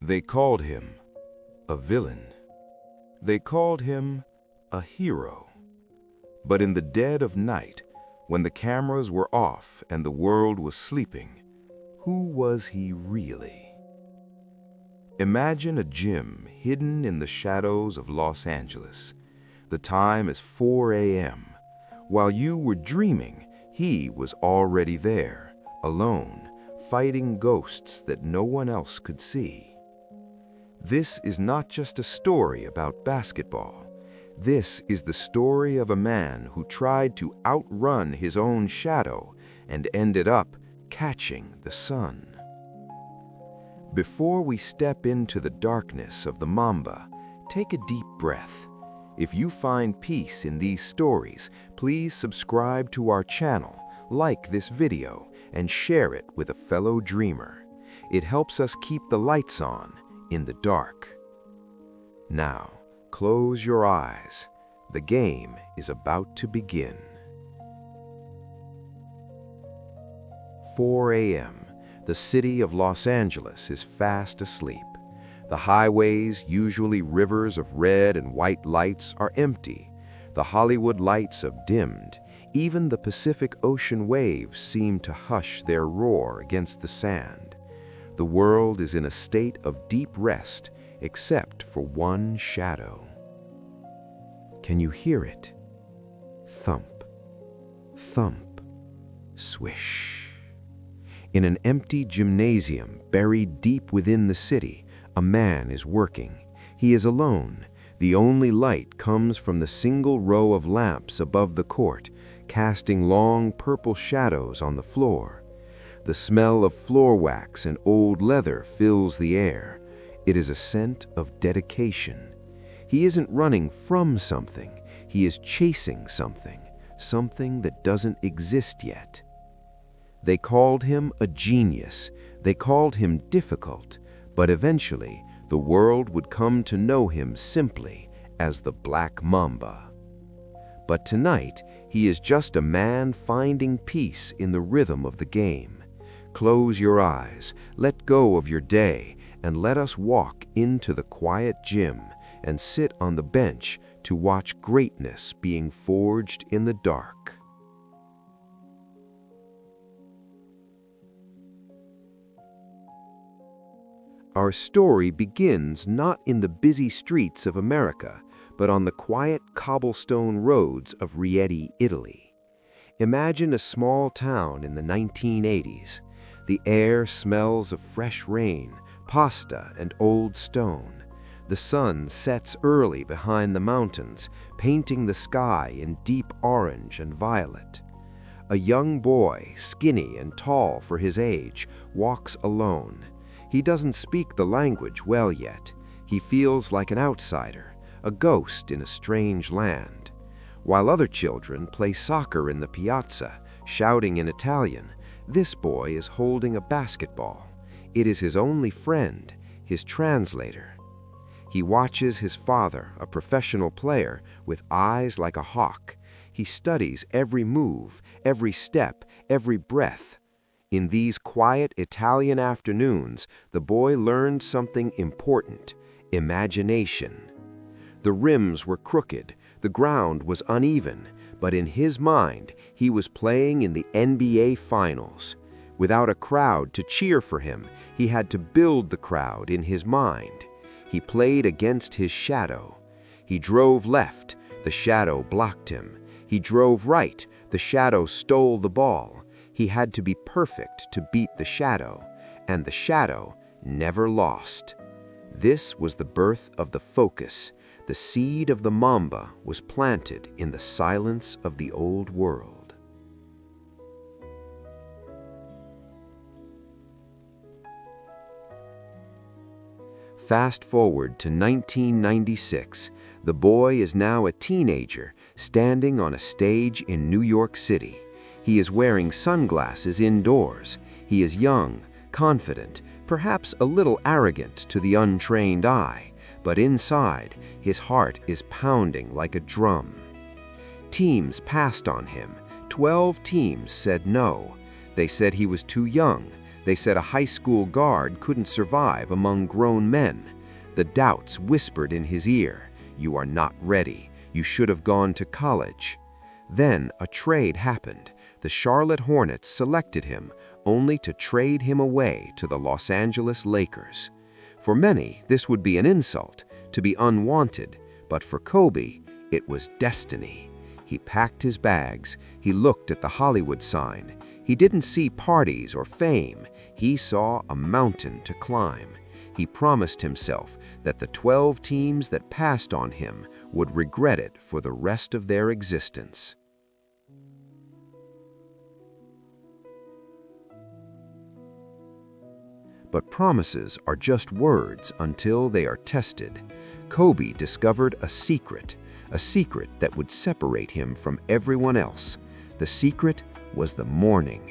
They called him a villain. They called him a hero. But in the dead of night, when the cameras were off and the world was sleeping, who was he really? Imagine a gym hidden in the shadows of Los Angeles. The time is 4 a.m. While you were dreaming, he was already there, alone, fighting ghosts that no one else could see. This is not just a story about basketball. This is the story of a man who tried to outrun his own shadow and ended up catching the sun. Before we step into the darkness of the Mamba, take a deep breath. If you find peace in these stories, please subscribe to our channel, like this video, and share it with a fellow dreamer. It helps us keep the lights on in the dark. Now, close your eyes. The game is about to begin. 4 a.m. The city of Los Angeles is fast asleep. The highways, usually rivers of red and white lights, are empty. The Hollywood lights have dimmed. Even the Pacific Ocean waves seem to hush their roar against the sand. The world is in a state of deep rest, except for one shadow. Can you hear it? Thump, thump, swish. In an empty gymnasium buried deep within the city, a man is working. He is alone. The only light comes from the single row of lamps above the court, casting long purple shadows on the floor. The smell of floor wax and old leather fills the air. It is a scent of dedication. He isn't running from something. He is chasing something, something that doesn't exist yet. They called him a genius. They called him difficult. But eventually, the world would come to know him simply as the Black Mamba. But tonight, he is just a man finding peace in the rhythm of the game. Close your eyes, let go of your day, and let us walk into the quiet gym and sit on the bench to watch greatness being forged in the dark. Our story begins not in the busy streets of America, but on the quiet cobblestone roads of Rieti, Italy. Imagine a small town in the 1980s. The air smells of fresh rain, pasta, and old stone. The sun sets early behind the mountains, painting the sky in deep orange and violet. A young boy, skinny and tall for his age, walks alone. He doesn't speak the language well yet. He feels like an outsider, a ghost in a strange land. While other children play soccer in the piazza, shouting in Italian, this boy is holding a basketball. It is his only friend, his translator. He watches his father, a professional player, with eyes like a hawk. He studies every move, every step, every breath. In these quiet Italian afternoons, the boy learned something important: imagination. The rims were crooked, the ground was uneven, but in his mind, he was playing in the NBA Finals. Without a crowd to cheer for him, he had to build the crowd in his mind. He played against his shadow. He drove left, the shadow blocked him. He drove right, the shadow stole the ball. He had to be perfect to beat the shadow, and the shadow never lost. This was the birth of the focus. The seed of the Mamba was planted in the silence of the old world. Fast forward to 1996. The boy is now a teenager, standing on a stage in New York City. He is wearing sunglasses indoors. He is young, confident, perhaps a little arrogant to the untrained eye, but inside, his heart is pounding like a drum. Teams passed on him. 12 teams said no. They said he was too young. They said a high school guard couldn't survive among grown men. The doubts whispered in his ear, "You are not ready. You should have gone to college." Then a trade happened. The Charlotte Hornets selected him, only to trade him away to the Los Angeles Lakers. For many, this would be an insult, to be unwanted, but for Kobe, it was destiny. He packed his bags, he looked at the Hollywood sign. He didn't see parties or fame, he saw a mountain to climb. He promised himself that the 12 teams that passed on him would regret it for the rest of their existence. But promises are just words until they are tested. Kobe discovered a secret that would separate him from everyone else. The secret was the morning.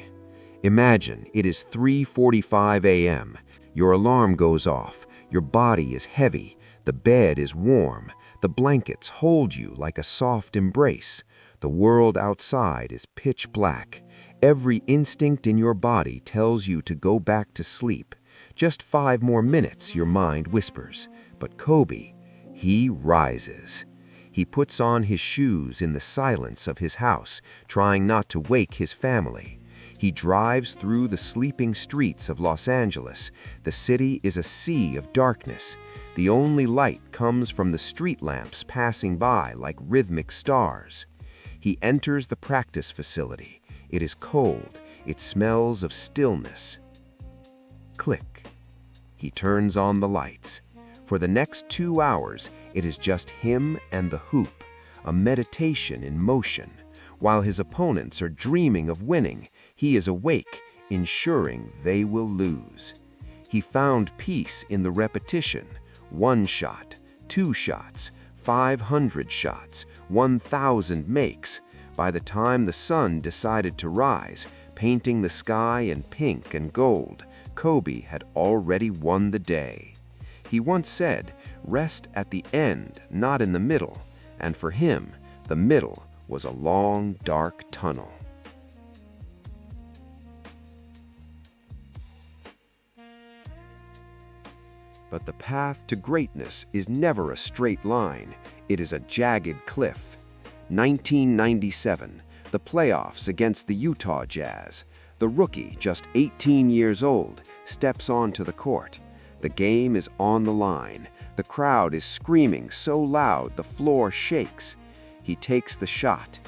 Imagine it is 3:45 a.m. Your alarm goes off, your body is heavy, the bed is warm, the blankets hold you like a soft embrace. The world outside is pitch black. Every instinct in your body tells you to go back to sleep. Just 5 more minutes, your mind whispers. But Kobe, he rises. He puts on his shoes in the silence of his house, trying not to wake his family. He drives through the sleeping streets of Los Angeles. The city is a sea of darkness. The only light comes from the street lamps passing by like rhythmic stars. He enters the practice facility. It is cold. It smells of stillness. Click. He turns on the lights. For the next 2 hours, it is just him and the hoop, a meditation in motion. While his opponents are dreaming of winning, he is awake, ensuring they will lose. He found peace in the repetition. 1 shot, 2 shots, 500 shots, 1,000 makes. By the time the sun decided to rise, painting the sky in pink and gold, Kobe had already won the day. He once said, "Rest at the end, not in the middle." And for him, the middle was a long, dark tunnel. But the path to greatness is never a straight line. It is a jagged cliff. 1997, the playoffs against the Utah Jazz. The rookie, just 18 years old, steps onto the court. The game is on the line. The crowd is screaming so loud the floor shakes. He takes the shot.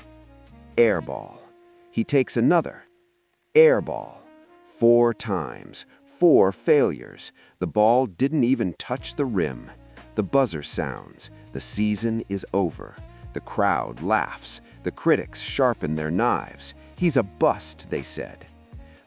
Air ball. He takes another. Air ball. 4 times. 4 failures. The ball didn't even touch the rim. The buzzer sounds. The season is over. The crowd laughs. The critics sharpen their knives. He's a bust, they said.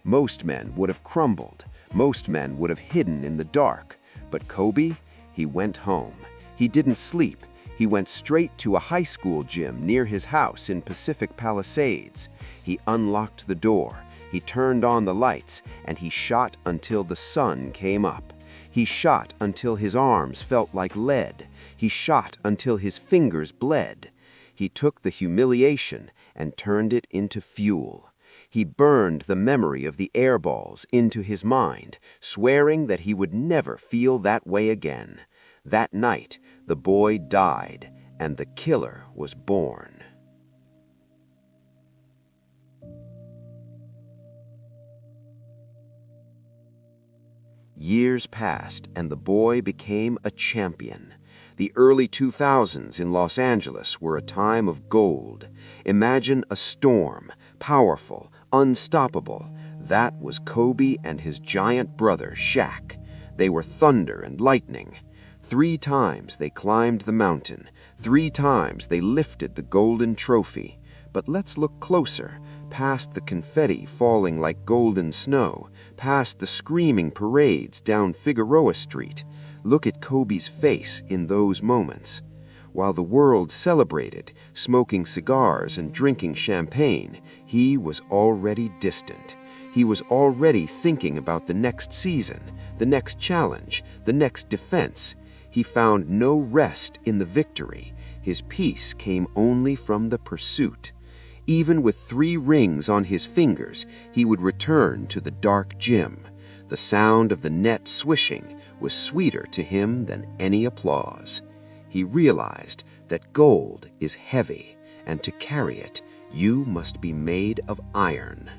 Most men would have crumbled. Most men would have hidden in the dark. But Kobe, he went home. He didn't sleep. He went straight to a high school gym near his house in Pacific Palisades. He unlocked the door. He turned on the lights, and he shot until the sun came up. He shot until his arms felt like lead. He shot until his fingers bled. He took the humiliation and turned it into fuel. He burned the memory of the air balls into his mind, swearing that he would never feel that way again. That night, the boy died, and the killer was born. Years passed, and the boy became a champion. The early 2000s in Los Angeles were a time of gold. Imagine a storm, powerful, unstoppable. That was Kobe and his giant brother, Shaq. They were thunder and lightning. 3 times they climbed the mountain. 3 times they lifted the golden trophy. But let's look closer, past the confetti falling like golden snow, past the screaming parades down Figueroa Street. Look at Kobe's face in those moments. While the world celebrated, smoking cigars and drinking champagne, he was already distant. He was already thinking about the next season, the next challenge, the next defense. He found no rest in the victory. His peace came only from the pursuit. Even with 3 rings on his fingers, he would return to the dark gym. The sound of the net swishing was sweeter to him than any applause. He realized that gold is heavy, and to carry it, you must be made of iron.